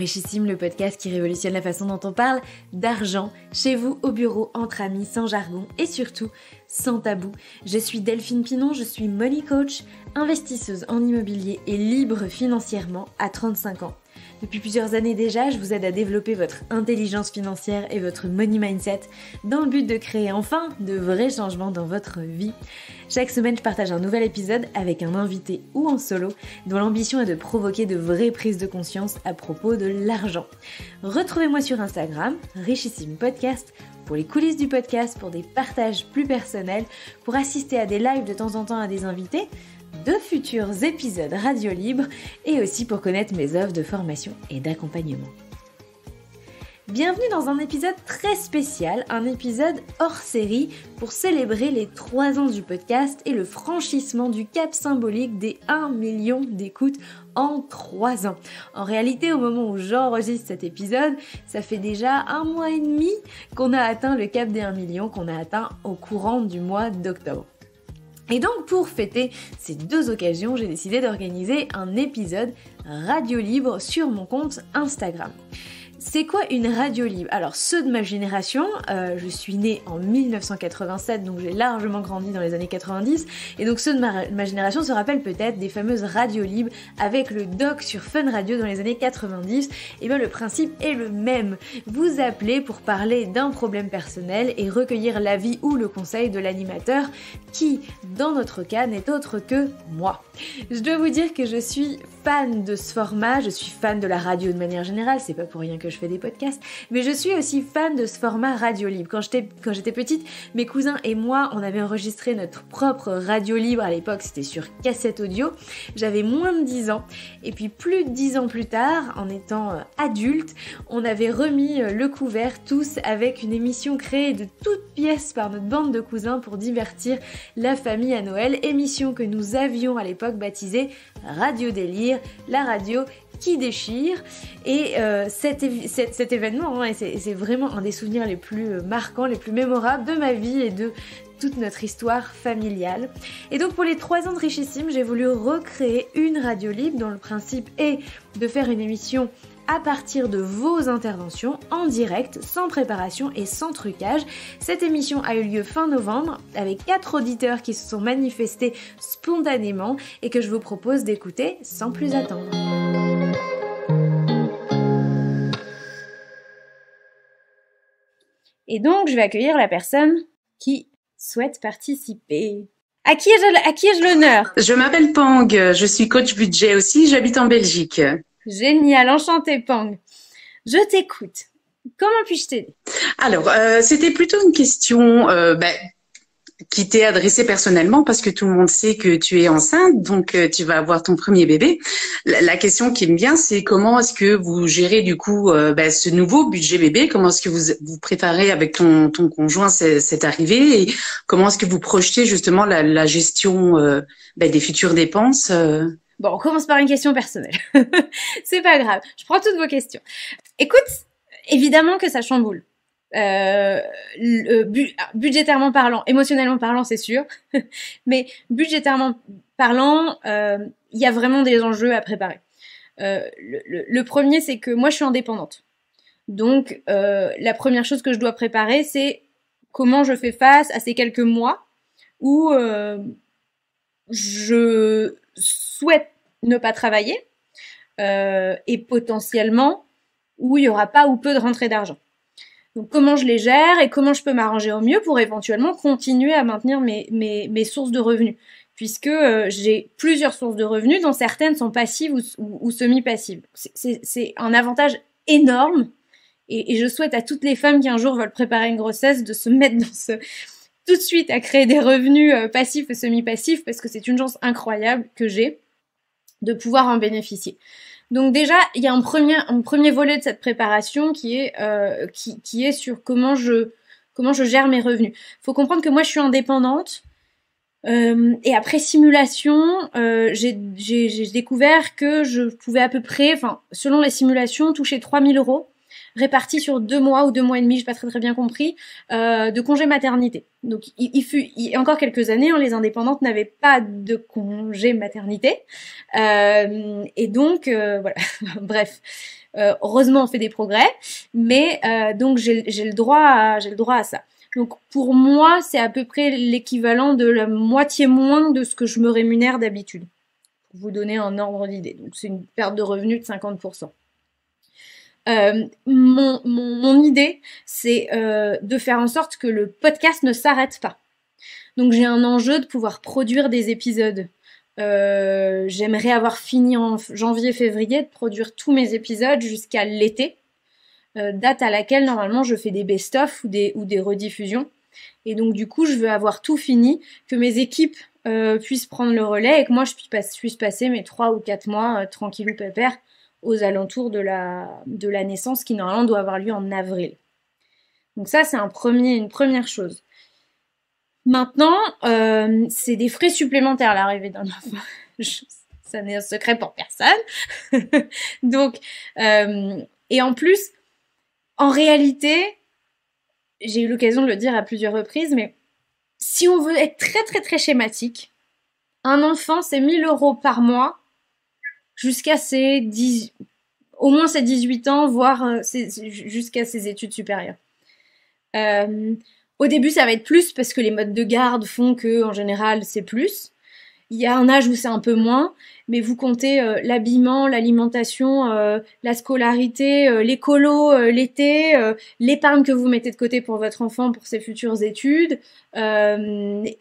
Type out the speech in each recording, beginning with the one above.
Richissime, le podcast qui révolutionne la façon dont on parle d'argent, chez vous, au bureau, entre amis, sans jargon et surtout sans tabou. Je suis Delphine Pinon, je suis money coach, investisseuse en immobilier et libre financièrement à 35 ans. Depuis plusieurs années déjà, je vous aide à développer votre intelligence financière et votre money mindset dans le but de créer enfin de vrais changements dans votre vie. Chaque semaine, je partage un nouvel épisode avec un invité ou en solo dont l'ambition est de provoquer de vraies prises de conscience à propos de l'argent. Retrouvez-moi sur Instagram, Richissime Podcast, pour les coulisses du podcast, pour des partages plus personnels, pour assister à des lives de temps en temps à des invités, de futurs épisodes radio libre et aussi pour connaître mes offres de formation et d'accompagnement. Bienvenue dans un épisode très spécial, un épisode hors série pour célébrer les 3 ans du podcast et le franchissement du cap symbolique des 1 million d'écoutes en 3 ans. En réalité, au moment où j'enregistre cet épisode, ça fait déjà 1 mois et demi qu'on a atteint le cap des 1 million qu'on a atteint au courant du mois d'octobre. Et donc pour fêter ces 2 occasions, j'ai décidé d'organiser un épisode radio libre sur mon compte Instagram. C'est quoi une radio libre? Alors ceux de ma génération, je suis née en 1987, donc j'ai largement grandi dans les années 90, et donc ceux de ma génération se rappellent peut-être des fameuses radios libres avec le doc sur Fun Radio dans les années 90. Et bien le principe est le même. Vous appelez pour parler d'un problème personnel et recueillir l'avis ou le conseil de l'animateur qui, dans notre cas, n'est autre que moi. Je dois vous dire que je suis fan de ce format, je suis fan de la radio de manière générale, c'est pas pour rien que je fais des podcasts, mais je suis aussi fan de ce format radio libre. Quand j'étais petite, mes cousins et moi, on avait enregistré notre propre radio libre à l'époque, c'était sur cassette audio. J'avais moins de 10 ans, et puis plus de 10 ans plus tard, en étant adulte, on avait remis le couvert tous avec une émission créée de toutes pièces par notre bande de cousins pour divertir la famille à Noël, émission que nous avions à l'époque baptisée Radio Délire, la radio qui déchire. Et cet événement, c'est vraiment un des souvenirs les plus marquants, les plus mémorables de ma vie et de toute notre histoire familiale. Et donc pour les 3 ans de Richissime, j'ai voulu recréer une radio libre dont le principe est de faire une émission à partir de vos interventions en direct, sans préparation et sans trucage. Cette émission a eu lieu fin novembre avec 4 auditeurs qui se sont manifestés spontanément et que je vous propose d'écouter sans plus attendre. Et donc, je vais accueillir la personne qui souhaite participer. À qui ai-je l'honneur? Je m'appelle Pang, je suis coach budget aussi, j'habite en Belgique. Génial, enchantée Pang. Je t'écoute. Comment puis-je t'aider? Alors, c'était plutôt une question qui t'est adressée personnellement parce que tout le monde sait que tu es enceinte, donc tu vas avoir ton premier bébé. La question qui me vient, c'est comment est-ce que vous gérez du coup ce nouveau budget bébé? Comment est-ce que vous préparez avec ton conjoint cette arrivée et comment est-ce que vous projetez justement la gestion des futures dépenses Bon, on commence par une question personnelle. C'est pas grave, je prends toutes vos questions. Écoute, évidemment que ça chamboule. Budgétairement parlant, émotionnellement parlant, c'est sûr. Mais budgétairement parlant, il y a vraiment des enjeux à préparer. Le premier, c'est que moi, je suis indépendante. Donc, la première chose que je dois préparer, c'est comment je fais face à ces quelques mois où je souhaite ne pas travailler et potentiellement où il n'y aura pas ou peu de rentrée d'argent. Donc comment je les gère et comment je peux m'arranger au mieux pour éventuellement continuer à maintenir mes sources de revenus, puisque j'ai plusieurs sources de revenus dont certaines sont passives ou semi-passives. C'est un avantage énorme et je souhaite à toutes les femmes qui un jour veulent préparer une grossesse de se mettre tout de suite à créer des revenus passifs et semi-passifs parce que c'est une chance incroyable que j'ai de pouvoir en bénéficier. Donc déjà, il y a un premier volet de cette préparation qui est sur comment je gère mes revenus. Faut comprendre que moi, je suis indépendante et après simulation, j'ai découvert que je pouvais à peu près, selon les simulations, toucher 3 000 € réparti sur 2 mois ou 2 mois et demi, j'ai pas très bien compris, de congé maternité. Donc il y a encore quelques années, les indépendantes n'avaient pas de congé maternité. Et donc voilà, bref. Heureusement, on fait des progrès, mais donc j'ai le droit à ça. Donc pour moi, c'est à peu près l'équivalent de la moitié moins de ce que je me rémunère d'habitude. Pour vous donner un ordre d'idée. Donc c'est une perte de revenus de 50%. Mon idée, c'est de faire en sorte que le podcast ne s'arrête pas. Donc j'ai un enjeu de pouvoir produire des épisodes. J'aimerais avoir fini en janvier-février de produire tous mes épisodes jusqu'à l'été, date à laquelle normalement je fais des best-of ou des rediffusions. Et donc du coup je veux avoir tout fini, que mes équipes puissent prendre le relais et que moi je puisse passer mes 3 ou 4 mois tranquillou pépère aux alentours de la naissance qui normalement doit avoir lieu en avril. Donc ça c'est une première chose. Maintenant, c'est des frais supplémentaires l'arrivée d'un enfant. Ça n'est un secret pour personne. Donc, et en plus, en réalité, j'ai eu l'occasion de le dire à plusieurs reprises, mais si on veut être très très très schématique, un enfant c'est 1 000 € par mois jusqu'à au moins ses 18 ans, voire jusqu'à ses études supérieures. Au début, ça va être plus parce que les modes de garde font que, en général, c'est plus. Il y a un âge où c'est un peu moins, mais vous comptez l'habillement, l'alimentation, la scolarité, les colos l'été, l'épargne que vous mettez de côté pour votre enfant pour ses futures études, je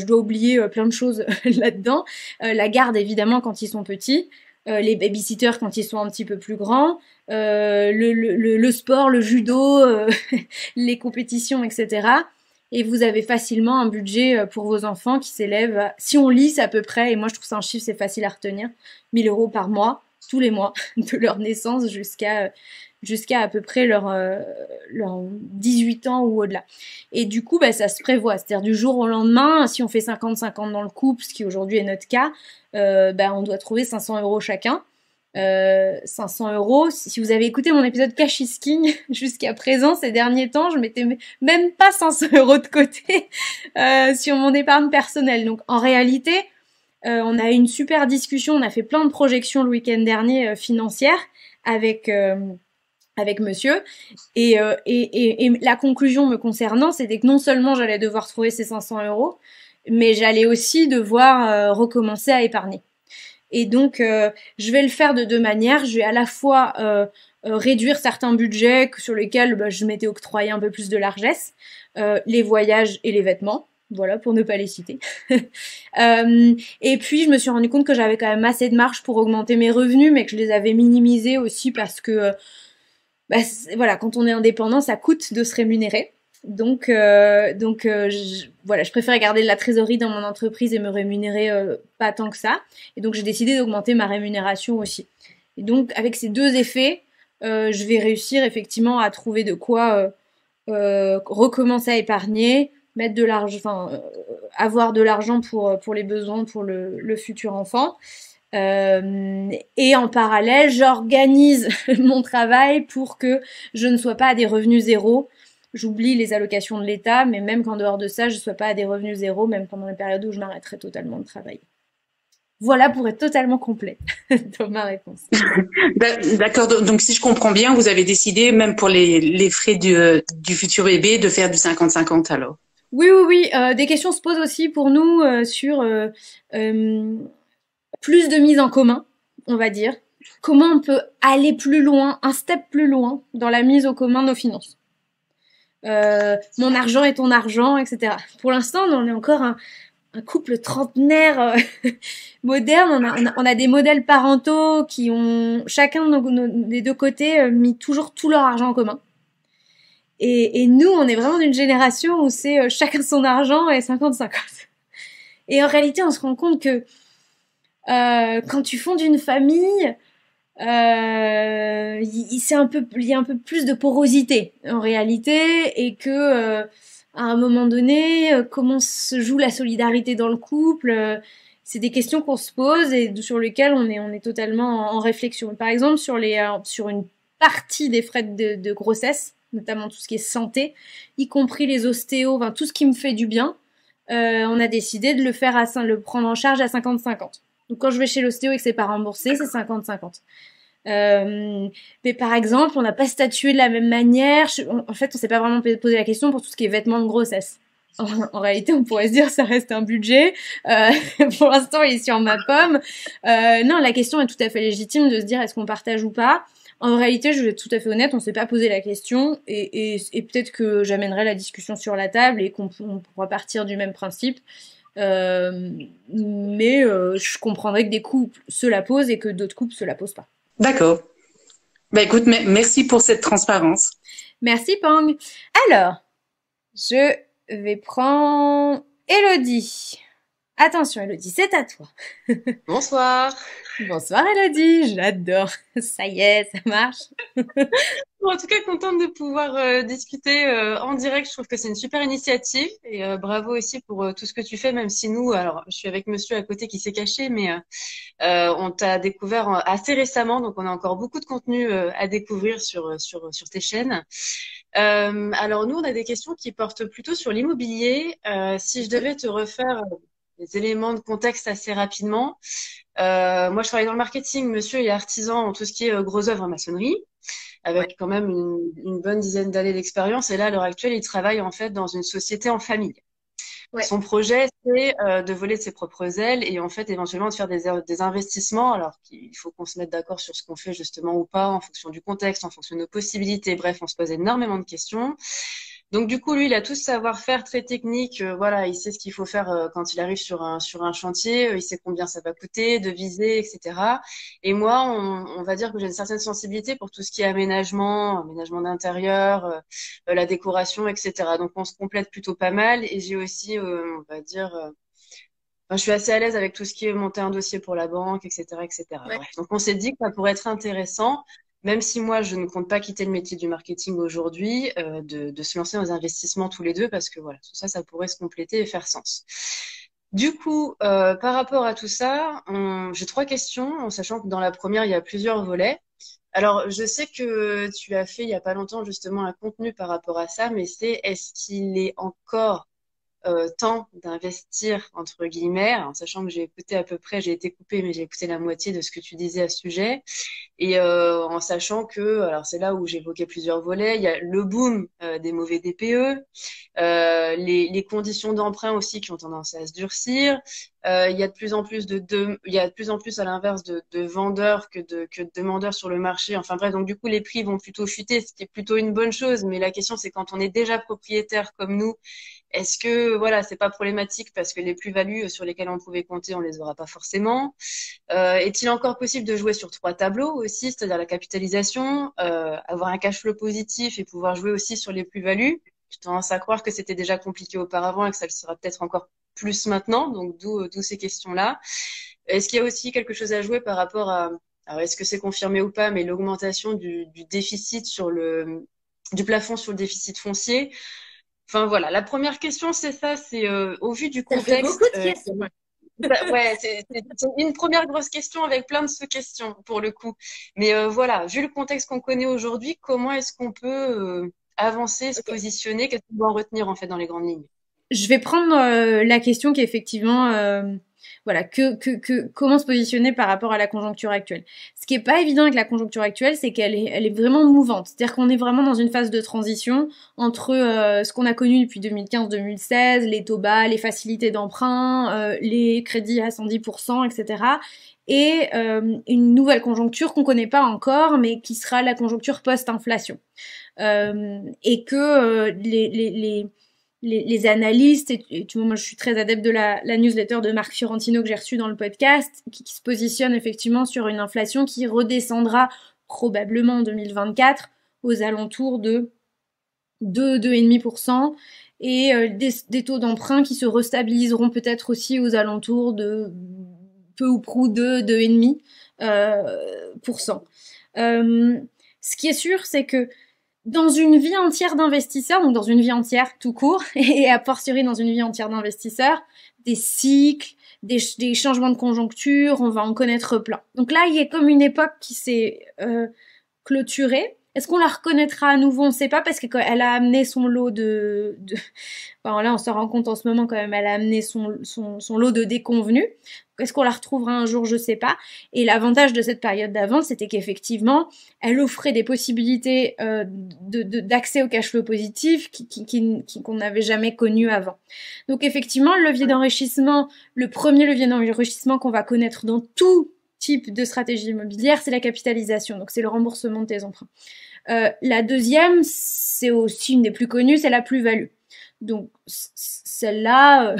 dois oublier plein de choses là-dedans. La garde, évidemment, quand ils sont petits. Les babysitters quand ils sont un petit peu plus grands, le sport, le judo, les compétitions, etc. Et vous avez facilement un budget pour vos enfants qui s'élève à, si on lisse à peu près, et moi je trouve ça un chiffre, c'est facile à retenir, 1 000 € par mois, tous les mois, de leur naissance jusqu'à à peu près leur 18 ans ou au-delà. Et du coup, ça se prévoit. C'est-à-dire du jour au lendemain, si on fait 50-50 dans le couple, ce qui aujourd'hui est notre cas, on doit trouver 500 € chacun. 500 €. Si vous avez écouté mon épisode Cash is King jusqu'à présent, ces derniers temps, je mettais même pas 500 € de côté sur mon épargne personnelle. Donc en réalité, on a eu une super discussion, on a fait plein de projections le week-end dernier financières avec monsieur et la conclusion me concernant, c'était que non seulement j'allais devoir trouver ces 500 €, mais j'allais aussi devoir recommencer à épargner. Et donc, je vais le faire de 2 manières. Je vais à la fois réduire certains budgets sur lesquels je m'étais octroyé un peu plus de largesse, les voyages et les vêtements, voilà, pour ne pas les citer. Et puis, je me suis rendu compte que j'avais quand même assez de marge pour augmenter mes revenus, mais que je les avais minimisés aussi parce que, voilà, quand on est indépendant, ça coûte de se rémunérer. Donc, voilà, je préfère garder de la trésorerie dans mon entreprise et me rémunérer pas tant que ça. Et donc, j'ai décidé d'augmenter ma rémunération aussi. Et donc, avec ces 2 effets, je vais réussir effectivement à trouver de quoi recommencer à épargner, mettre de l'argent, avoir de l'argent pour les besoins pour le futur enfant. Et en parallèle, j'organise mon travail pour que je ne sois pas à des revenus zéro. J'oublie les allocations de l'État, mais même qu'en dehors de ça, je ne sois pas à des revenus zéro, même pendant les périodes où je m'arrêterai totalement de travailler. Voilà pour être totalement complet dans ma réponse. D'accord. Donc, si je comprends bien, vous avez décidé, même pour les frais du futur bébé, de faire du 50-50 alors? Oui. Des questions se posent aussi pour nous sur plus de mise en commun, on va dire. Comment on peut aller plus loin, un step plus loin dans la mise au commun de nos finances. Mon argent est ton argent, etc. Pour l'instant, on est encore un couple trentenaire moderne. On a des modèles parentaux qui ont chacun des 2 côtés mis toujours tout leur argent en commun. Et nous, on est vraiment d'une génération où c'est chacun son argent et 50-50. Et en réalité, on se rend compte que quand tu fondes une famille, il y a un peu plus de porosité en réalité, et que à un moment donné, comment se joue la solidarité dans le couple, c'est des questions qu'on se pose et sur lesquelles on est totalement en réflexion. Par exemple, sur une partie des frais de grossesse, notamment tout ce qui est santé, y compris les ostéos, enfin tout ce qui me fait du bien. On a décidé de le prendre en charge à 50-50. Donc quand je vais chez l'ostéo et que c'est pas remboursé, c'est 50-50. Mais par exemple, on n'a pas statué de la même manière. En fait, on s'est pas vraiment posé la question pour tout ce qui est vêtements de grossesse. En réalité, on pourrait se dire ça reste un budget. Pour l'instant, il est sur ma pomme. Non, la question est tout à fait légitime de se dire est-ce qu'on partage ou pas. En réalité, je vais être tout à fait honnête, on s'est pas posé la question et peut-être que j'amènerai la discussion sur la table et qu'on pourra partir du même principe. Mais je comprendrais que des couples se la posent et que d'autres couples se la posent pas. D'accord. Bah écoute, merci pour cette transparence. Merci Pang. Alors, je vais prendre Elodie. Attention Elodie, c'est à toi. Bonsoir. Bonsoir Elodie, j'adore. Ça y est, ça marche. En tout cas, contente de pouvoir discuter en direct. Je trouve que c'est une super initiative et bravo aussi pour tout ce que tu fais, même si nous, alors je suis avec monsieur à côté qui s'est caché, mais on t'a découvert assez récemment, donc on a encore beaucoup de contenu à découvrir sur tes chaînes. Alors nous, on a des questions qui portent plutôt sur l'immobilier. Si je devais te refaire des éléments de contexte assez rapidement, moi je travaille dans le marketing. Monsieur est artisan en tout ce qui est gros œuvres en maçonnerie, avec quand même une bonne dizaine d'années d'expérience. Et là, à l'heure actuelle, il travaille en fait dans une société en famille. Ouais. Son projet, c'est de voler de ses propres ailes et en fait éventuellement de faire des investissements. Alors qu'il faut qu'on se mette d'accord sur ce qu'on fait justement ou pas, en fonction du contexte, en fonction de nos possibilités. Bref, on se pose énormément de questions. Donc du coup, lui, il a tout ce savoir-faire très technique. Voilà, il sait ce qu'il faut faire quand il arrive sur un chantier. Il sait combien ça va coûter, de viser, etc. Et moi, on va dire que j'ai une certaine sensibilité pour tout ce qui est aménagement d'intérieur, la décoration, etc. Donc on se complète plutôt pas mal. Et j'ai aussi, on va dire, je suis assez à l'aise avec tout ce qui est monter un dossier pour la banque, etc., etc. Ouais. Bref, donc on s'est dit que ça pourrait être intéressant. Même si moi, je ne compte pas quitter le métier du marketing aujourd'hui, de se lancer dans les investissements tous les deux parce que voilà, tout ça, ça pourrait se compléter et faire sens. Du coup, par rapport à tout ça, j'ai 3 questions, en sachant que dans la première, il y a plusieurs volets. Alors, je sais que tu as fait il y a pas longtemps justement un contenu par rapport à ça, mais est-ce qu'il est encore temps d'investir entre guillemets, en sachant que j'ai écouté à peu près, j'ai été coupée, mais j'ai écouté la moitié de ce que tu disais à ce sujet. Et en sachant que, alors c'est là où j'évoquais plusieurs volets, il y a le boom des mauvais DPE, les conditions d'emprunt aussi qui ont tendance à se durcir. Il y a de plus en plus il y a de plus en plus à l'inverse de vendeurs que de demandeurs sur le marché. Enfin bref, donc du coup les prix vont plutôt chuter, ce qui est plutôt une bonne chose. Mais la question c'est quand on est déjà propriétaire comme nous, est-ce que voilà, c'est pas problématique parce que les plus-values sur lesquelles on pouvait compter, on les aura pas forcément. Est-il encore possible de jouer sur 3 tableaux aussi, c'est-à-dire la capitalisation, avoir un cash flow positif et pouvoir jouer aussi sur les plus-values? J'ai tendance à croire que c'était déjà compliqué auparavant et que ça le sera peut-être encore plus maintenant, donc d'où ces questions-là. Est-ce qu'il y a aussi quelque chose à jouer par rapport à, alors est-ce que c'est confirmé ou pas, mais l'augmentation du déficit du plafond sur le déficit foncier? Enfin voilà, la première question c'est ça, c'est au vu du contexte. Ça fait beaucoup de questions. Ouais, c'est une première grosse question avec plein de sous-questions pour le coup. Mais voilà, vu le contexte qu'on connaît aujourd'hui, comment est-ce qu'on peut avancer, se positionner? Qu'est-ce qu'on doit en retenir en fait dans les grandes lignes? Je vais prendre la question qui est effectivement voilà, comment se positionner par rapport à la conjoncture actuelle. Ce qui est pas évident avec la conjoncture actuelle, c'est qu'elle est vraiment mouvante. C'est-à-dire qu'on est vraiment dans une phase de transition entre ce qu'on a connu depuis 2015-2016, les taux bas, les facilités d'emprunt, les crédits à 110%, etc. Et une nouvelle conjoncture qu'on connaît pas encore, mais qui sera la conjoncture post-inflation. Et que les analystes, et tu vois, moi je suis très adepte de la newsletter de Marc Fiorentino que j'ai reçue dans le podcast, qui se positionne effectivement sur une inflation qui redescendra probablement en 2024 aux alentours de 2,5% et des taux d'emprunt qui se restabiliseront peut-être aussi aux alentours de peu ou prou 2,5%. Ce qui est sûr, c'est que dans une vie entière d'investisseurs, donc dans une vie entière tout court, et a fortiori dans une vie entière d'investisseurs, des cycles, des changements de conjoncture, on va en connaître plein. Donc là, il y a comme une époque qui s'est clôturée. Est-ce qu'on la reconnaîtra à nouveau? On ne sait pas parce qu'elle a amené son lot Enfin, là, on se rend compte en ce moment quand même, elle a amené son lot de déconvenus. Est-ce qu'on la retrouvera un jour? Je sais pas. Et l'avantage de cette période d'avance, c'était qu'effectivement, elle offrait des possibilités d'accès au cash flow positif qu'on n'avait jamais connu avant. Donc effectivement, le levier d'enrichissement, le premier levier d'enrichissement qu'on va connaître dans tout type de stratégie immobilière, c'est la capitalisation. Donc c'est le remboursement de tes emprunts. La deuxième, c'est aussi une des plus connues, c'est la plus-value. Donc celle-là,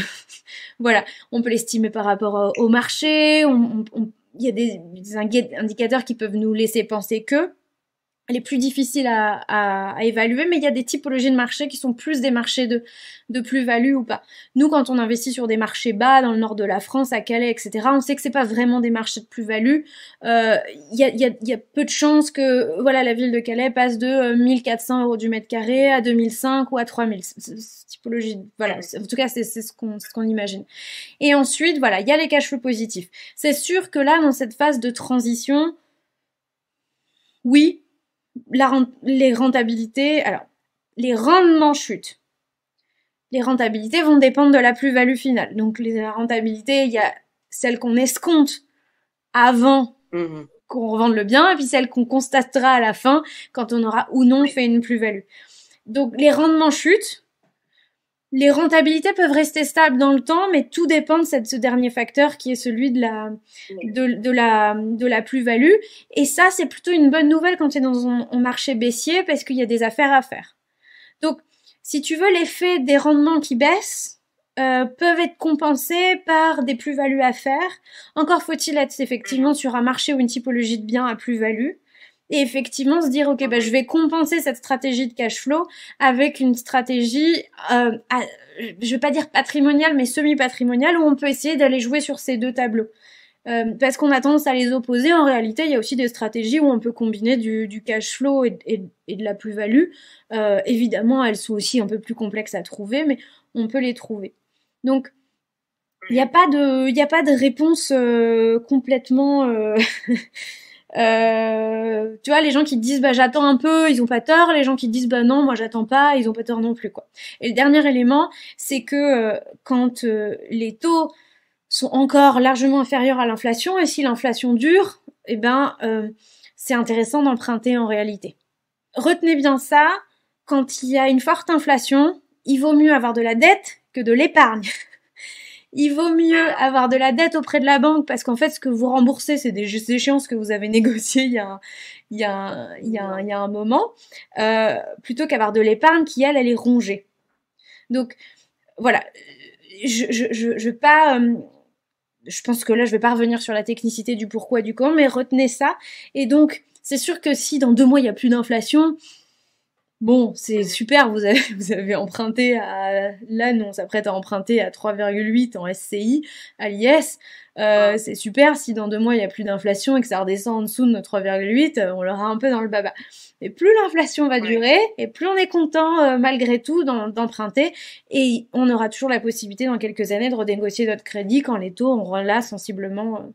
voilà, on peut l'estimer par rapport au marché. Il y a des indicateurs qui peuvent nous laisser penser que elle est plus difficile à évaluer, mais il y a des typologies de marchés qui sont plus des marchés de plus-value ou pas. Nous, quand on investit sur des marchés bas dans le nord de la France, à Calais, etc., on sait que c'est pas vraiment des marchés de plus-value. Il y a peu de chances que, voilà, la ville de Calais passe de 1400 € du mètre carré à 2005 ou à 3000. Typologie, voilà. En tout cas, c'est ce qu'on imagine. Et ensuite, voilà, il y a les cash flows positifs. C'est sûr que là, dans cette phase de transition, oui, les rentabilités, alors, les rendements chutent. Les rentabilités vont dépendre de la plus-value finale. Donc, les rentabilités, il y a celles qu'on escompte avant qu'on revende le bien, et puis celles qu'on constatera à la fin quand on aura ou non fait une plus-value. Donc, les rendements chutent. Les rentabilités peuvent rester stables dans le temps, mais tout dépend de ce dernier facteur qui est celui de la plus-value. Et ça, c'est plutôt une bonne nouvelle quand tu es dans un marché baissier parce qu'il y a des affaires à faire. Donc, si tu veux, l'effet des rendements qui baissent peuvent être compensés par des plus-values à faire. Encore faut-il être effectivement sur un marché ou une typologie de biens à plus-value. Et effectivement se dire, ok, je vais compenser cette stratégie de cash flow avec une stratégie, je vais pas dire patrimoniale, mais semi-patrimoniale, où on peut essayer d'aller jouer sur ces deux tableaux. Parce qu'on a tendance à les opposer. En réalité, il y a aussi des stratégies où on peut combiner du cash flow et de la plus-value. Évidemment, elles sont aussi un peu plus complexes à trouver, mais on peut les trouver. Donc, il n'y a pas de réponse complètement... tu vois, les gens qui disent j'attends un peu, ils ont pas tort. Les gens qui disent non, moi j'attends pas, ils ont pas tort non plus, quoi. Et le dernier élément, c'est que quand les taux sont encore largement inférieurs à l'inflation, et si l'inflation dure, c'est intéressant d'emprunter en réalité. Retenez bien ça, quand il y a une forte inflation, il vaut mieux avoir de la dette que de l'épargne. Il vaut mieux avoir de la dette auprès de la banque parce qu'en fait, ce que vous remboursez, c'est des échéances que vous avez négociées il y a un moment, plutôt qu'avoir de l'épargne qui, elle est rongée. Donc, voilà. Je pense que là, je vais pas revenir sur la technicité du pourquoi, du comment, mais retenez ça. Et donc, c'est sûr que si dans 2 mois, il y a plus d'inflation, bon, c'est super, vous avez emprunté là, nous, on s'apprête à emprunter à 3,8 en SCI, à l'IS. C'est super, si dans 2 mois, il n'y a plus d'inflation et que ça redescend en dessous de nos 3,8, on l'aura un peu dans le baba. Mais plus l'inflation va durer, et plus on est content, malgré tout, d'emprunter, et on aura toujours la possibilité, dans quelques années, de renégocier notre crédit quand les taux auront sensiblement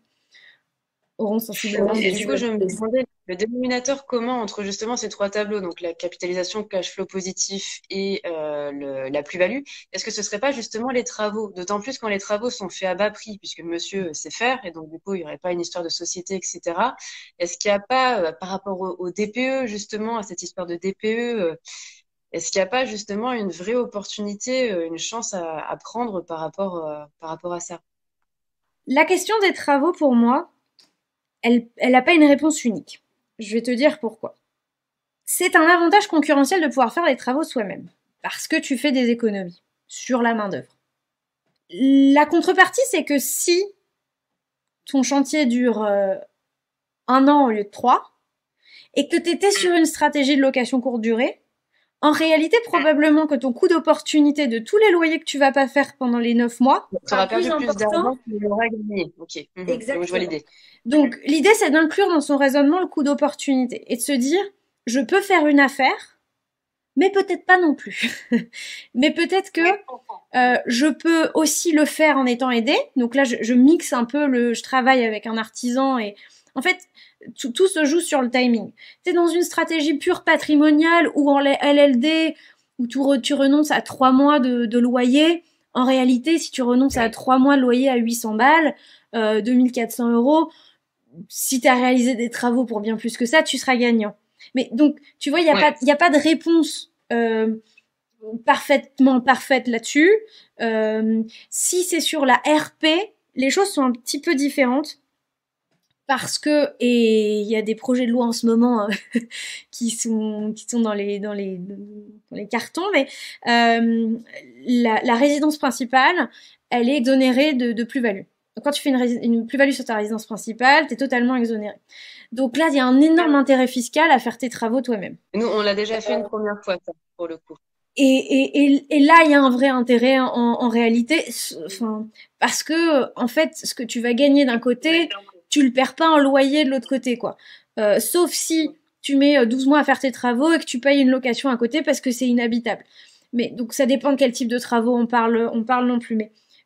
et du coup, je me demandais le dénominateur commun entre justement ces 3 tableaux, donc la capitalisation, cash flow positif et la plus-value. Est-ce que ce serait pas justement les travaux? D'autant plus quand les travaux sont faits à bas prix, puisque monsieur sait faire, et donc du coup, il n'y aurait pas une histoire de société, etc. Est-ce qu'il n'y a pas, par rapport au DPE, justement, à cette histoire de DPE, est-ce qu'il n'y a pas justement une vraie opportunité, une chance à prendre par rapport à ça? La question des travaux, pour moi, elle n'a pas une réponse unique. Je vais te dire pourquoi. C'est un avantage concurrentiel de pouvoir faire les travaux soi-même, parce que tu fais des économies sur la main-d'œuvre. La contrepartie, c'est que si ton chantier dure 1 an au lieu de 3, et que tu étais sur une stratégie de location courte durée, en réalité, probablement que ton coût d'opportunité de tous les loyers que tu vas pas faire pendant les 9 mois sera plus d'argent que tu auras gagné. Ok. Exactement. Donc, je vois l'idée. Donc, l'idée, c'est d'inclure dans son raisonnement le coût d'opportunité et de se dire, je peux faire une affaire, mais peut-être pas non plus. Mais peut-être que je peux aussi le faire en étant aidé. Donc là, je mixe un peu je travaille avec un artisan et En fait, tout se joue sur le timing. T'es dans une stratégie pure patrimoniale ou en LLD, où tu renonces à 3 mois de loyer. En réalité, si tu renonces à 3 mois de loyer à 800 balles, 2400 €, si tu as réalisé des travaux pour bien plus que ça, tu seras gagnant. Mais donc, tu vois, il y a pas de réponse parfaitement parfaite là-dessus. Si c'est sur la RP, les choses sont un petit peu différentes. Parce que, et il y a des projets de loi en ce moment qui sont dans les cartons, mais la résidence principale, elle est exonérée de plus-value. Donc, quand tu fais une plus-value sur ta résidence principale, t'es totalement exonéré. Donc là, il y a un énorme intérêt fiscal à faire tes travaux toi-même. Nous, on l'a déjà fait une première fois, ça, pour le coup. Et là, il y a un vrai intérêt en réalité, enfin, parce que en fait, ce que tu vas gagner d'un côté, tu le perds pas en loyer de l'autre côté, quoi. Sauf si tu mets 12 mois à faire tes travaux et que tu payes une location à côté parce que c'est inhabitable. Mais donc ça dépend de quel type de travaux on parle non plus.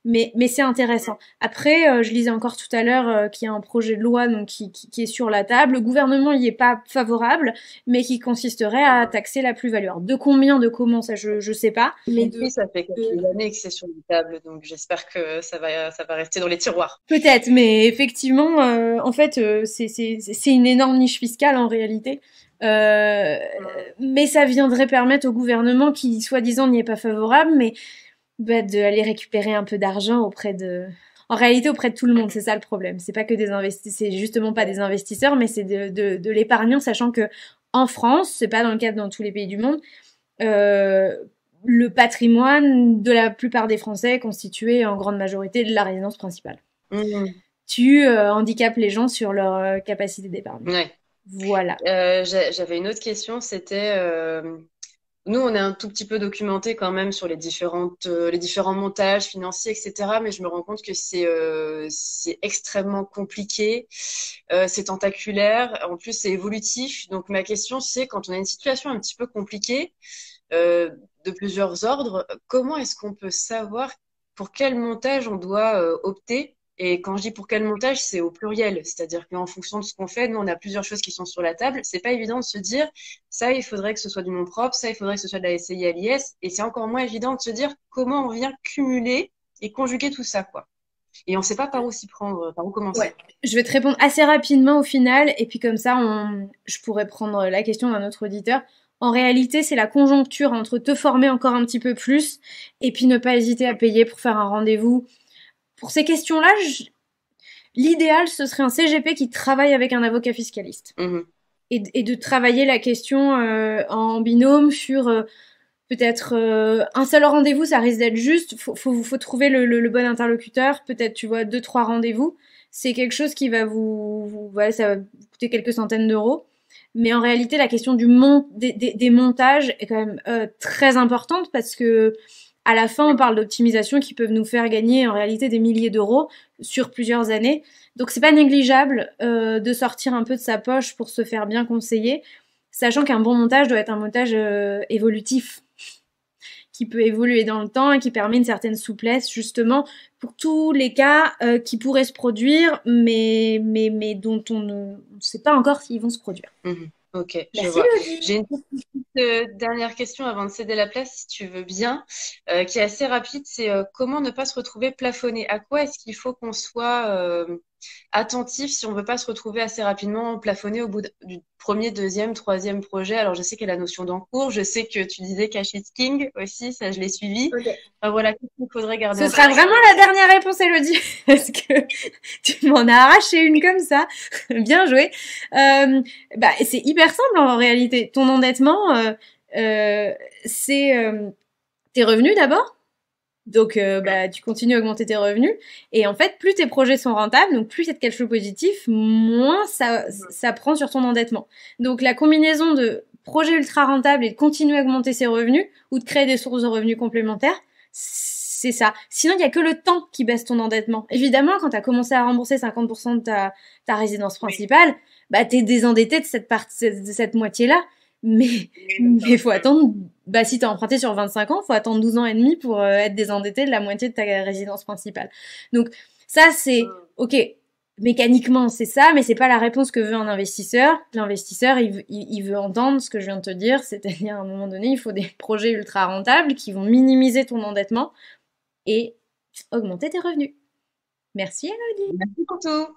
Mais c'est intéressant. Après, je lisais encore tout à l'heure qu'il y a un projet de loi donc qui est sur la table. Le gouvernement y est pas favorable, mais qui consisterait à taxer la plus-value. Alors, de combien, de comment, ça je sais pas. Mais ça fait quelques années que c'est sur la table, donc j'espère que ça va rester dans les tiroirs. Peut-être, mais effectivement, en fait, c'est une énorme niche fiscale en réalité. Mais ça viendrait permettre au gouvernement qui, soi-disant, n'y est pas favorable, mais d'aller récupérer un peu d'argent auprès de tout le monde. C'est ça le problème. C'est pas que c'est justement pas des investisseurs, mais c'est de l'épargnant, sachant que en France, c'est pas dans le cas dans tous les pays du monde, le patrimoine de la plupart des Français est constitué en grande majorité de la résidence principale. Tu handicapes les gens sur leur capacité d'épargne. Ouais. Voilà. J'avais une autre question, c'était nous, on est un tout petit peu documenté quand même sur les différents montages financiers, etc. Mais je me rends compte que c'est extrêmement compliqué, c'est tentaculaire, en plus c'est évolutif. Donc ma question, c'est quand on a une situation un petit peu compliquée de plusieurs ordres, comment est-ce qu'on peut savoir pour quel montage on doit opter? Et quand je dis pour quel montage, c'est au pluriel. C'est-à-dire qu'en fonction de ce qu'on fait, nous, on a plusieurs choses qui sont sur la table. C'est pas évident de se dire, ça, il faudrait que ce soit du nom propre, ça, il faudrait que ce soit de la SCI à l'IS. Et c'est encore moins évident de se dire comment on vient cumuler et conjuguer tout ça, quoi. Et on sait pas par où s'y prendre, par où commencer. Ouais. Je vais te répondre assez rapidement au final. Et puis comme ça, je pourrais prendre la question d'un autre auditeur. En réalité, c'est la conjoncture entre te former encore un petit peu plus et puis ne pas hésiter à payer pour faire un rendez-vous. Pour ces questions-là, l'idéal, ce serait un CGP qui travaille avec un avocat fiscaliste. Et de travailler la question en binôme sur peut-être un seul rendez-vous, ça risque d'être juste. Faut trouver le bon interlocuteur. Peut-être, tu vois, 2-3 rendez-vous. C'est quelque chose qui va voilà, ça va vous coûter quelques centaines d'euros. Mais en réalité, la question des montages est quand même très importante parce que à la fin, on parle d'optimisation qui peuvent nous faire gagner en réalité des milliers d'euros sur plusieurs années. Donc c'est pas négligeable de sortir un peu de sa poche pour se faire bien conseiller, sachant qu'un bon montage doit être un montage évolutif, qui peut évoluer dans le temps et qui permet une certaine souplesse justement pour tous les cas qui pourraient se produire, mais dont on ne sait pas encore s'ils vont se produire. Ok, je vois. J'ai une petite dernière question avant de céder la place, si tu veux bien, qui est assez rapide. C'est comment ne pas se retrouver plafonné? À quoi est-ce qu'il faut qu'on soit attentif si on veut pas se retrouver assez rapidement plafonné au bout du premier, deuxième, troisième projet? Alors, je sais qu'il y a la notion d'encours. Je sais que tu disais cash is king aussi. Ça, je l'ai suivi. Okay. Enfin, voilà, qu'est-ce qu'il faudrait garder? Ce sera vraiment la dernière réponse, Elodie, parce que tu m'en as arraché une comme ça. Bien joué. C'est hyper simple en réalité. Ton endettement, c'est tes revenus d'abord. Donc, tu continues à augmenter tes revenus. Et en fait, plus tes projets sont rentables, donc plus il y a de cash flow positif, moins ça prend sur ton endettement. Donc, la combinaison de projets ultra rentables et de continuer à augmenter ses revenus ou de créer des sources de revenus complémentaires, c'est ça. Sinon, il y a que le temps qui baisse ton endettement. Évidemment, quand tu as commencé à rembourser 50% de ta résidence principale, t'es désendetté de cette moitié-là. Mais faut attendre, si t'as emprunté sur 25 ans, faut attendre 12 ans et demi pour être désendetté de la moitié de ta résidence principale. Donc, ça, c'est, ok, mécaniquement, c'est ça, mais c'est pas la réponse que veut un investisseur. L'investisseur, il veut entendre ce que je viens de te dire, c'est-à-dire à un moment donné, il faut des projets ultra rentables qui vont minimiser ton endettement et augmenter tes revenus. Merci Elodie. Merci pour tout.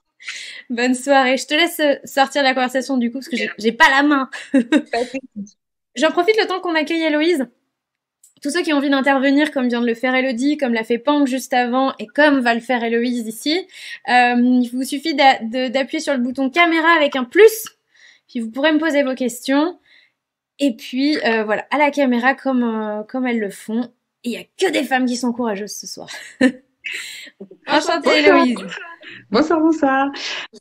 Bonne soirée. Je te laisse sortir de la conversation du coup parce que j'ai pas la main. J'en profite le temps qu'on accueille Héloïse. Tous ceux qui ont envie d'intervenir, comme vient de le faire Elodie, comme l'a fait Pang juste avant, et comme va le faire Héloïse ici, il vous suffit d'appuyer sur le bouton caméra avec un plus, puis vous pourrez me poser vos questions. Et puis, voilà, à la caméra, comme elles le font. Et il n'y a que des femmes qui sont courageuses ce soir. Enchantée, Héloïse. Bonsoir.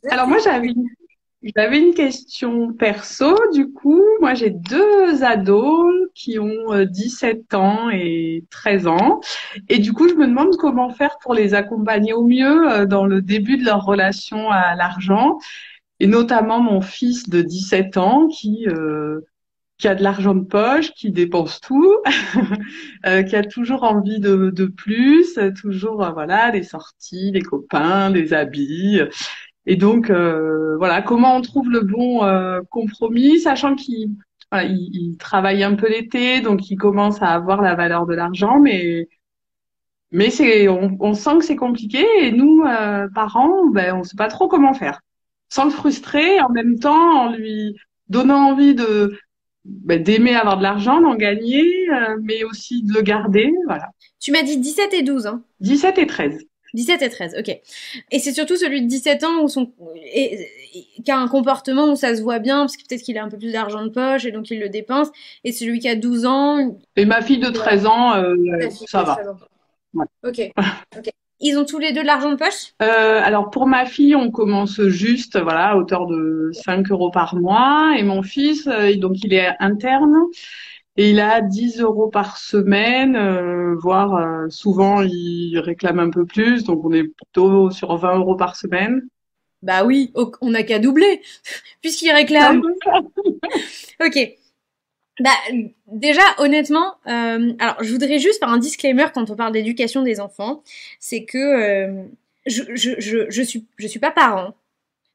Alors moi, j'avais une question perso. Du coup, moi, j'ai 2 ados qui ont 17 ans et 13 ans. Et du coup, je me demande comment faire pour les accompagner au mieux dans le début de leur relation à l'argent. Et notamment mon fils de 17 ans qui a de l'argent de poche, qui dépense tout, qui a toujours envie de plus, toujours voilà, des sorties, des copains, des habits. Et donc voilà, comment on trouve le bon compromis, sachant qu'il travaille un peu l'été, donc il commence à avoir la valeur de l'argent, mais on sent que c'est compliqué et nous parents, ben on sait pas trop comment faire, sans le frustrer, en même temps en lui donnant envie d'aimer avoir de l'argent, d'en gagner, mais aussi de le garder, voilà. Tu m'as dit 17 et 12, hein. 17 et 13. 17 et 13, ok. Et c'est surtout celui de 17 ans qui a un comportement où ça se voit bien, parce que peut-être qu'il a un peu plus d'argent de poche et donc il le dépense. Et celui qui a 12 ans... Et ma fille de 13 ans, ça va. Ouais. Ok. Ils ont tous les deux de l'argent de poche? Alors pour ma fille, on commence juste, voilà, à hauteur de 5 euros par mois. Et mon fils, donc il est interne et il a 10 euros par semaine, voire souvent il réclame un peu plus. Donc on est plutôt sur 20 euros par semaine. Bah oui, on n'a qu'à doubler puisqu'il réclame. Ok. Bah déjà honnêtement, alors je voudrais juste faire un disclaimer quand on parle d'éducation des enfants, c'est que je suis pas parent,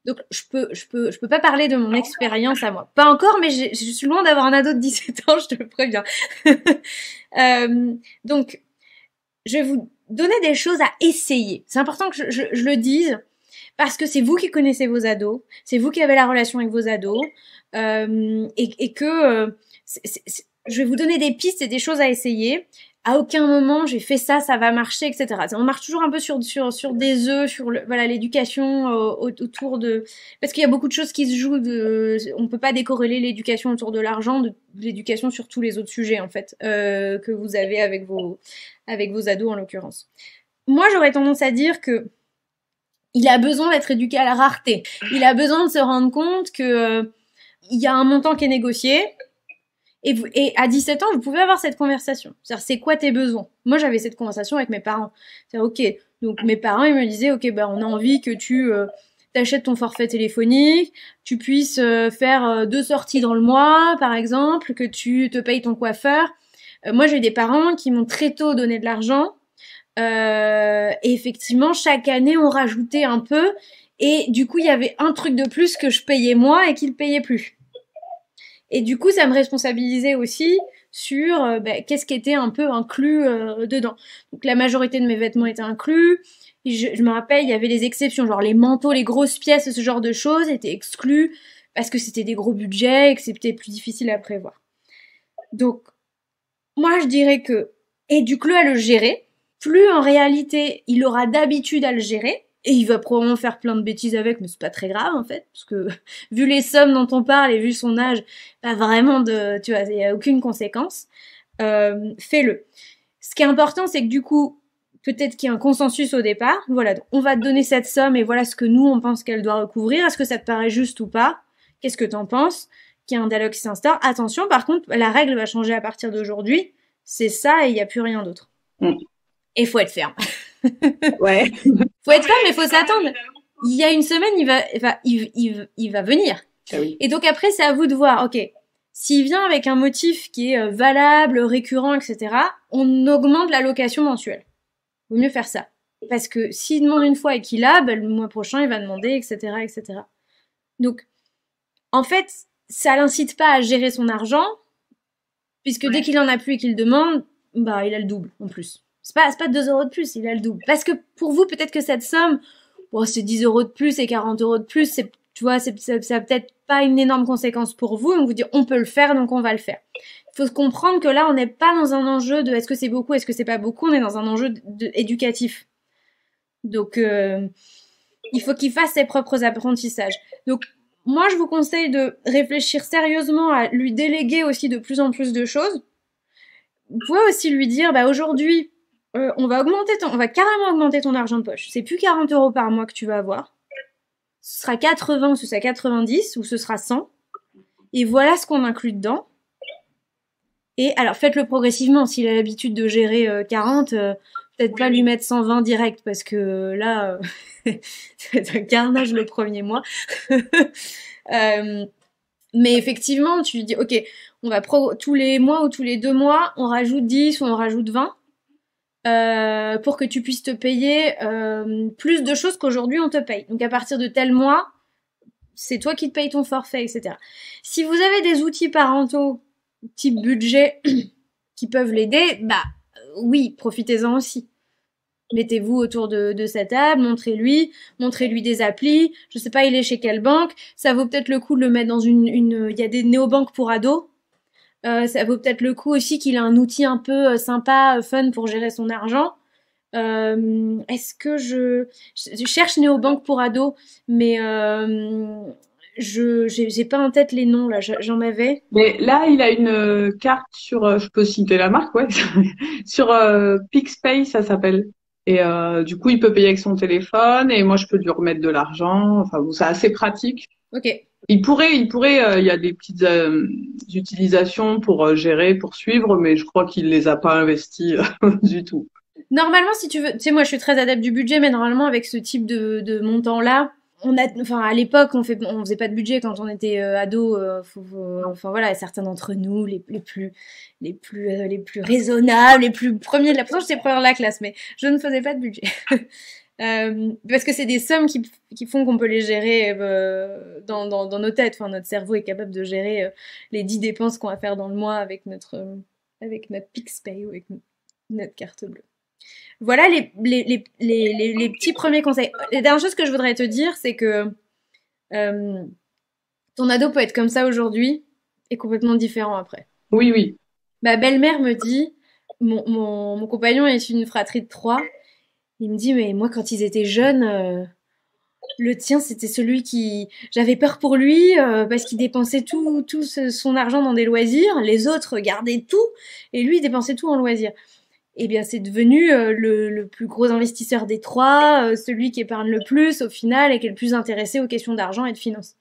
donc je peux pas parler de mon expérience à moi, pas encore, mais je suis loin d'avoir un ado de 17 ans, je te le préviens. Donc je vais vous donner des choses à essayer. C'est important que je le dise parce que c'est vous qui connaissez vos ados, c'est vous qui avez la relation avec vos ados, et que je vais vous donner des pistes et des choses à essayer. À aucun moment j'ai fait ça va marcher, etc. On marche toujours un peu sur des œufs, sur voilà l'éducation autour de, parce qu'il y a beaucoup de choses qui se jouent on peut pas décorréler l'éducation autour de l'argent de l'éducation sur tous les autres sujets en fait que vous avez avec vos ados en l'occurrence. Moi j'aurais tendance à dire que il a besoin d'être éduqué à la rareté. Il a besoin de se rendre compte que il y a un montant qui est négocié. Et à 17 ans, vous pouvez avoir cette conversation. C'est-à-dire, c'est quoi tes besoins? Moi, j'avais cette conversation avec mes parents. C'est-à-dire, ok, donc mes parents, ils me disaient, ok, bah, on a envie que tu t'achètes ton forfait téléphonique, tu puisses faire 2 sorties dans le mois, par exemple, que tu te payes ton coiffeur. Moi, j'ai eu des parents qui m'ont très tôt donné de l'argent. Et effectivement, chaque année, on rajoutait un peu. Et du coup, il y avait un truc de plus que je payais moi et qu'ils payaient plus. Et du coup, ça me responsabilisait aussi sur qu'est-ce qui était un peu inclus dedans. Donc la majorité de mes vêtements étaient inclus. Je me rappelle, il y avait des exceptions, genre les manteaux, les grosses pièces, ce genre de choses étaient exclus parce que c'était des gros budgets et que c'était plus difficile à prévoir. Donc, moi, je dirais que éduque-le à le gérer. Plus en réalité, il aura d'habitude à le gérer. Et il va probablement faire plein de bêtises avec, mais c'est pas très grave en fait, parce que vu les sommes dont on parle et vu son âge, pas vraiment tu vois, il y a aucune conséquence. Fais-le. Ce qui est important, c'est que du coup, peut-être qu'il y a un consensus au départ. Voilà, on va te donner cette somme et voilà ce que nous on pense qu'elle doit recouvrir. Est-ce que ça te paraît juste ou pas? Qu'est-ce que t'en penses? Qu'il y a un dialogue qui s'instaure. Attention, par contre, la règle va changer à partir d'aujourd'hui. C'est ça et il n'y a plus rien d'autre. Et faut être ferme. Ouais. Faut être ferme, mais faut s'attendre. Il y a une semaine, il va venir. Ah oui. Et donc après, c'est à vous de voir, ok, s'il vient avec un motif qui est valable, récurrent, etc., on augmente l'allocation mensuelle. Vaut mieux faire ça. Parce que s'il demande une fois et qu'il a, le mois prochain, il va demander, etc., etc. Donc, en fait, ça l'incite pas à gérer son argent, puisque dès qu'il en a plus et qu'il demande, il a le double en plus. C'est pas 2 euros de plus, il a le double. Parce que pour vous, peut-être que cette somme, c'est 10 euros de plus et 40 euros de plus, ça peut-être pas une énorme conséquence pour vous, on vous dit on peut le faire, donc on va le faire. Il faut comprendre que là, on n'est pas dans un enjeu de est-ce que c'est beaucoup, est-ce que c'est pas beaucoup, on est dans un enjeu éducatif. Donc, il faut qu'il fasse ses propres apprentissages. Donc, moi, je vous conseille de réfléchir sérieusement à lui déléguer aussi de plus en plus de choses. Vous pouvez aussi lui dire, aujourd'hui, on va carrément augmenter ton argent de poche. C'est plus 40 euros par mois que tu vas avoir. Ce sera 80 ou ce sera 90 ou ce sera 100. Et voilà ce qu'on inclut dedans. Et alors, faites-le progressivement. S'il a l'habitude de gérer 40, peut-être pas lui mettre 120 direct parce que là, ça va être un carnage le premier mois. Mais effectivement, tu lui dis, ok, on va tous les mois ou tous les 2 mois, on rajoute 10 ou on rajoute 20 pour que tu puisses te payer plus de choses qu'aujourd'hui on te paye. Donc à partir de tel mois, c'est toi qui te payes ton forfait, etc. Si vous avez des outils parentaux type budget qui peuvent l'aider, oui, profitez-en aussi. Mettez-vous autour de sa table, montrez-lui des applis. Je sais pas, il est chez quelle banque. Ça vaut peut-être le coup de le mettre dans il y a des néobanques pour ados. Ça vaut peut-être le coup aussi qu'il a un outil un peu sympa, fun pour gérer son argent. Est-ce que je cherche néobanque pour ados, mais j'ai pas en tête les noms là. J'en avais. Mais là, il a une carte sur, je peux citer la marque, ouais, sur PixPay, ça s'appelle. Et du coup, il peut payer avec son téléphone et moi, je peux lui remettre de l'argent. Enfin, c'est assez pratique. Ok. Il pourrait, il y a des petites utilisations pour gérer, pour suivre, mais je crois qu'il les a pas investies du tout. Normalement, si tu veux, tu sais, moi, je suis très adepte du budget, mais normalement, avec ce type de montant-là, à l'époque, on faisait pas de budget quand on était ado. Voilà, certains d'entre nous, les plus raisonnables, les plus premiers de la classe, j'étais première de la classe, mais je ne faisais pas de budget. Parce que c'est des sommes qui font qu'on peut les gérer dans nos têtes. Enfin, notre cerveau est capable de gérer les 10 dépenses qu'on va faire dans le mois avec notre PixPay ou avec notre carte bleue. Voilà les petits premiers conseils. La dernière chose que je voudrais te dire, c'est que ton ado peut être comme ça aujourd'hui et complètement différent après. Oui, oui. Ma belle-mère me dit, mon compagnon est une fratrie de 3. Il me dit, mais moi, quand ils étaient jeunes, le tien, c'était celui qui... J'avais peur pour lui parce qu'il dépensait tout son argent dans des loisirs. Les autres gardaient tout et lui, il dépensait tout en loisirs. Eh bien, c'est devenu le plus gros investisseur des 3, celui qui épargne le plus au final et qui est le plus intéressé aux questions d'argent et de finances.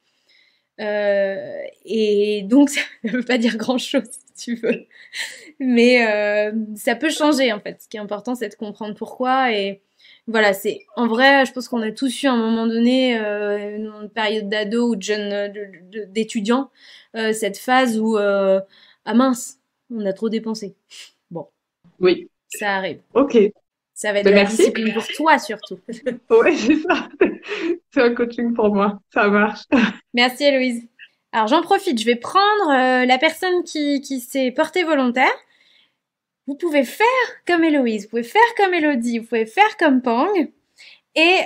Et donc, ça ne veut pas dire grand-chose, si tu veux. Mais ça peut changer, en fait. Ce qui est important, c'est de comprendre pourquoi. Et voilà, en vrai, je pense qu'on a tous eu à un moment donné, une période d'ado ou de jeune, d'étudiant, cette phase où, ah mince, on a trop dépensé. Bon. Oui. Ça arrive. Ok. Ça va être de la discipline pour toi, surtout. Oui, c'est ça. C'est un coaching pour moi. Ça marche. Merci, Héloïse. Alors, j'en profite. Je vais prendre la personne qui s'est portée volontaire. Vous pouvez faire comme Héloïse. Vous pouvez faire comme Élodie. Vous pouvez faire comme Pang. Et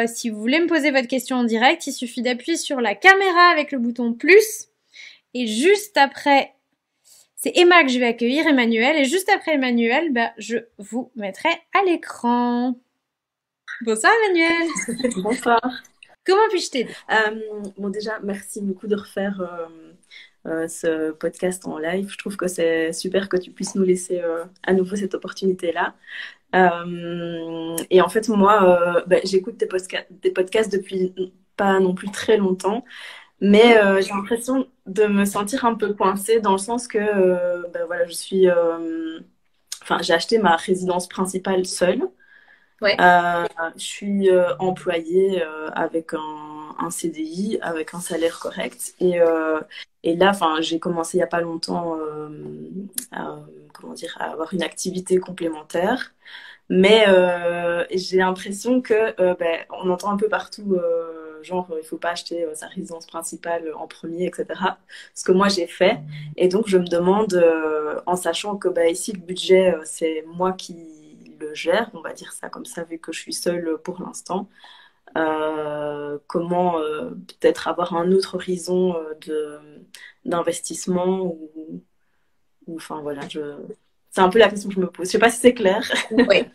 si vous voulez me poser votre question en direct, il suffit d'appuyer sur la caméra avec le bouton plus. Et juste après... C'est Emma que je vais accueillir, Emmanuel. Et juste après Emmanuel, je vous mettrai à l'écran. Bonsoir Emmanuel. Bonsoir. Comment puis-je t'aider? Bon, déjà, merci beaucoup de refaire ce podcast en live. Je trouve que c'est super que tu puisses nous laisser à nouveau cette opportunité-là. Et en fait, moi, j'écoute tes podcasts depuis pas non plus très longtemps. Mais j'ai l'impression de me sentir un peu coincée dans le sens que voilà, j'ai acheté ma résidence principale seule. Ouais. Je suis employée avec un CDI, avec un salaire correct. Et là, j'ai commencé il n'y a pas longtemps à avoir une activité complémentaire. Mais j'ai l'impression que on entend un peu partout genre il faut pas acheter sa résidence principale en premier, etc. Ce que moi j'ai fait. Et donc je me demande, en sachant que ici le budget c'est moi qui le gère, on va dire ça comme ça, vu que je suis seule pour l'instant. Comment peut-être avoir un autre horizon d'investissement ou enfin voilà, c'est un peu la question que je me pose. Je sais pas si c'est clair. Ouais.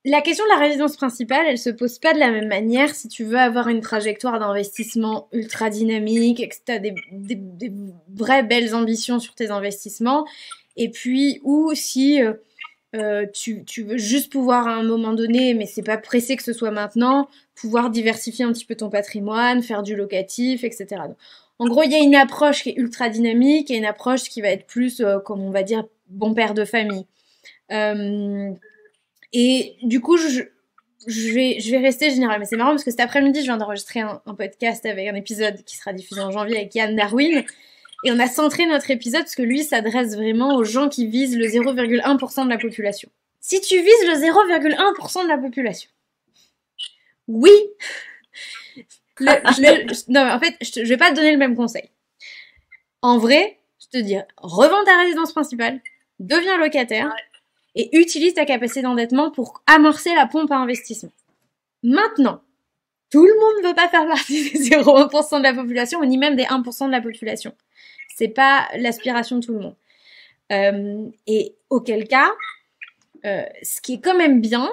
La question de la résidence principale, elle se pose pas de la même manière si tu veux avoir une trajectoire d'investissement ultra dynamique et que tu as des vraies belles ambitions sur tes investissements. Et puis, ou si tu veux juste pouvoir à un moment donné, mais c'est pas pressé que ce soit maintenant, pouvoir diversifier un petit peu ton patrimoine, faire du locatif, etc. Donc, en gros, il y a une approche qui est ultra dynamique et une approche qui va être plus, comme on va dire, bon père de famille. Et du coup, je vais rester générale. Mais c'est marrant parce que cet après-midi, je viens d'enregistrer un podcast avec un épisode qui sera diffusé en janvier avec Yann Darwin. Et on a centré notre épisode parce que lui s'adresse vraiment aux gens qui visent le 0,1% de la population. Si tu vises le 0,1% de la population, oui, non, mais en fait, je vais pas te donner le même conseil. En vrai, je te dis, revends ta résidence principale, deviens locataire et utilise ta capacité d'endettement pour amorcer la pompe à investissement. Maintenant, tout le monde ne veut pas faire partie des 0,1% de la population, ni même des 1% de la population. C'est pas l'aspiration de tout le monde. Et auquel cas, ce qui est quand même bien,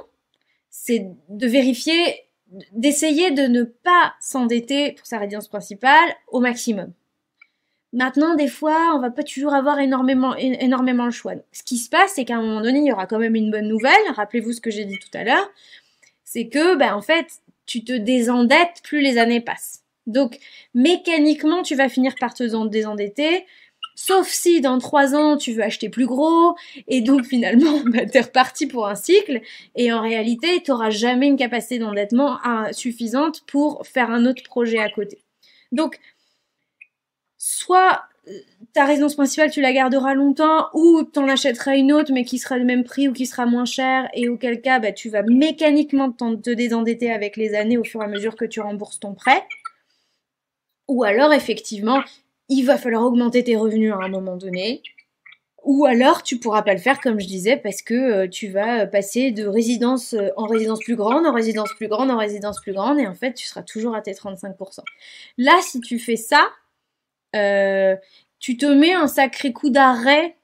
c'est de vérifier, d'essayer de ne pas s'endetter pour sa résidence principale au maximum. Maintenant, des fois, on va pas toujours avoir énormément le choix. Donc, ce qui se passe, c'est qu'à un moment donné, il y aura quand même une bonne nouvelle. Rappelez-vous ce que j'ai dit tout à l'heure. C'est que, en fait, tu te désendettes plus les années passent. Donc, mécaniquement, tu vas finir par te désendetter. Sauf si, dans 3 ans, tu veux acheter plus gros. Et donc, finalement, t'es reparti pour un cycle. Et en réalité, t'auras jamais une capacité d'endettement suffisante pour faire un autre projet à côté. Donc, soit ta résidence principale, tu la garderas longtemps, ou t'en achèteras une autre, mais qui sera le même prix ou qui sera moins chère, et auquel cas, tu vas mécaniquement te désendetter avec les années au fur et à mesure que tu rembourses ton prêt. Ou alors, effectivement, il va falloir augmenter tes revenus à un moment donné. Ou alors, tu pourras pas le faire, comme je disais, parce que tu vas passer de résidence en résidence plus grande, en résidence plus grande, en résidence plus grande, et en fait, tu seras toujours à tes 35%. Là, si tu fais ça, tu te mets un sacré coup d'arrêt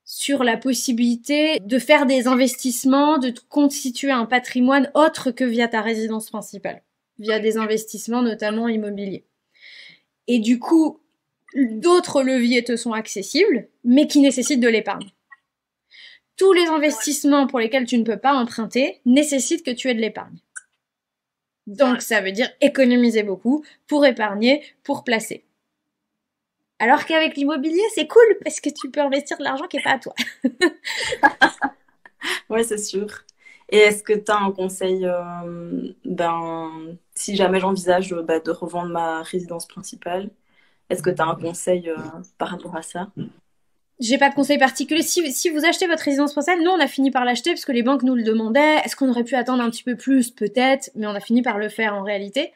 sur la possibilité de faire des investissements, de te constituer un patrimoine autre que via ta résidence principale, via des investissements notamment immobiliers. Et du coup, d'autres leviers te sont accessibles, mais qui nécessitent de l'épargne. Tous les investissements pour lesquels tu ne peux pas emprunter nécessitent que tu aies de l'épargne. Donc ça veut dire économiser beaucoup pour épargner, pour placer. Alors qu'avec l'immobilier, c'est cool parce que tu peux investir de l'argent qui n'est pas à toi. Ouais, c'est sûr. Et est-ce que tu as un conseil, si jamais j'envisage de revendre ma résidence principale, est-ce que tu as un conseil par rapport à ça? J'ai pas de conseil particulier. Si vous achetez votre résidence principale, nous on a fini par l'acheter parce que les banques nous le demandaient. Est-ce qu'on aurait pu attendre un petit peu plus? Peut-être, mais on a fini par le faire en réalité.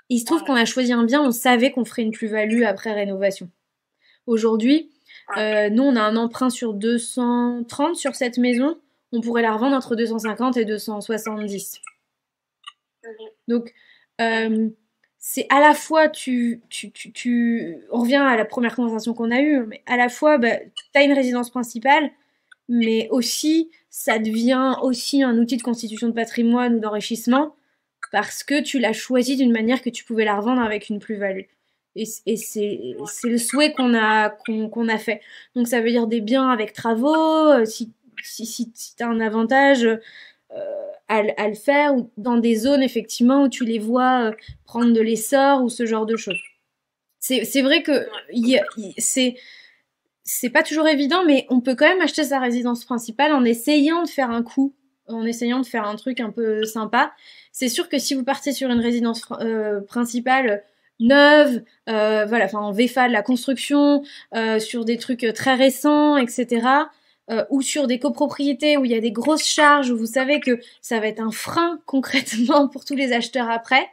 Il se trouve qu'on a choisi un bien, on savait qu'on ferait une plus-value après rénovation. Aujourd'hui, nous on a un emprunt sur 230 sur cette maison. On pourrait la revendre entre 250 et 270. Donc, c'est à la fois, on revient à la première conversation qu'on a eue, mais à la fois, t'as une résidence principale, mais aussi, ça devient aussi un outil de constitution de patrimoine ou d'enrichissement, parce que tu l'as choisi d'une manière que tu pouvais la revendre avec une plus-value. Et c'est le souhait qu'on a fait. Donc, ça veut dire des biens avec travaux, si t'as un avantage à le faire, ou dans des zones effectivement où tu les vois prendre de l'essor ou ce genre de choses. C'est vrai que c'est pas toujours évident, mais on peut quand même acheter sa résidence principale en essayant de faire un coup, en essayant de faire un truc un peu sympa. C'est sûr que si vous partez sur une résidence principale neuve, en VFA de la construction, sur des trucs très récents, etc., ou sur des copropriétés où il y a des grosses charges, où vous savez que ça va être un frein concrètement pour tous les acheteurs après,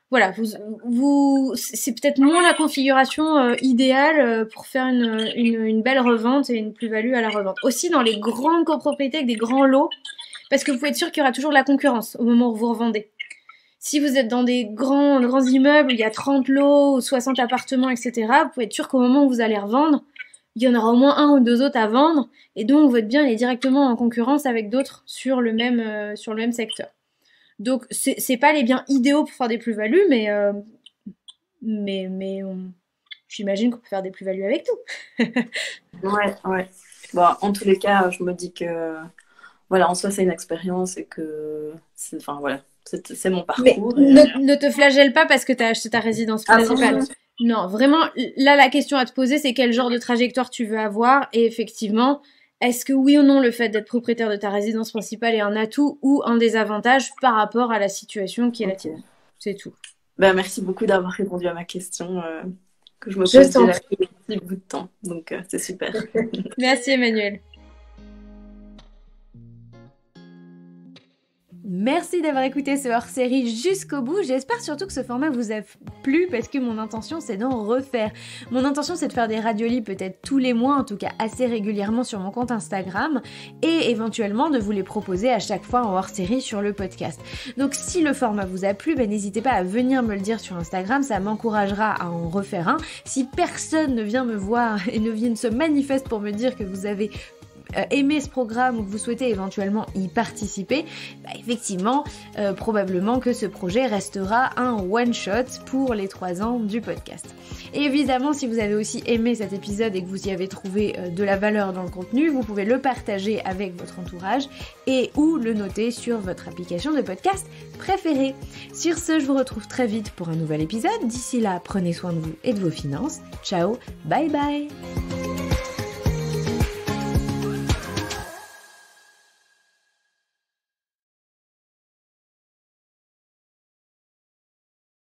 voilà, c'est peut-être moins la configuration idéale pour faire une belle revente et une plus-value à la revente. Aussi dans les grandes copropriétés avec des grands lots, parce que vous pouvez être sûr qu'il y aura toujours de la concurrence au moment où vous revendez. Si vous êtes dans des grands immeubles où il y a 30 lots ou 60 appartements, etc., vous pouvez être sûr qu'au moment où vous allez revendre, il y en aura au moins un ou deux autres à vendre, et donc votre bien est directement en concurrence avec d'autres sur le même secteur. Donc c'est pas les biens idéaux pour faire des plus-values, mais j'imagine qu'on peut faire des plus-values avec tout. Ouais. Bon, en tous les cas, je me dis que voilà, en soi c'est une expérience et que c'est mon parcours. Mais ne te flagelle pas parce que tu as acheté ta résidence principale. Non, vraiment, là la question à te poser, c'est quel genre de trajectoire tu veux avoir, et effectivement, est-ce que oui ou non le fait d'être propriétaire de ta résidence principale est un atout ou un désavantage par rapport à la situation qui est la tienne. C'est tout. Merci beaucoup d'avoir répondu à ma question que je me pose déjà depuis un petit bout de temps. Donc c'est super. Merci Emmanuel. Merci d'avoir écouté ce hors-série jusqu'au bout. J'espère surtout que ce format vous a plu parce que mon intention c'est d'en refaire. Mon intention c'est de faire des radios libres peut-être tous les mois, en tout cas assez régulièrement sur mon compte Instagram, et éventuellement de vous les proposer à chaque fois en hors-série sur le podcast. Donc si le format vous a plu, n'hésitez pas à venir me le dire sur Instagram, ça m'encouragera à en refaire un. Si personne ne vient me voir et ne se manifeste pour me dire que vous avez aimé ce programme ou que vous souhaitez éventuellement y participer, effectivement, probablement que ce projet restera un one-shot pour les 3 ans du podcast. Et évidemment, si vous avez aussi aimé cet épisode et que vous y avez trouvé de la valeur dans le contenu, vous pouvez le partager avec votre entourage et ou le noter sur votre application de podcast préférée. Sur ce, je vous retrouve très vite pour un nouvel épisode. D'ici là, prenez soin de vous et de vos finances. Ciao, bye bye!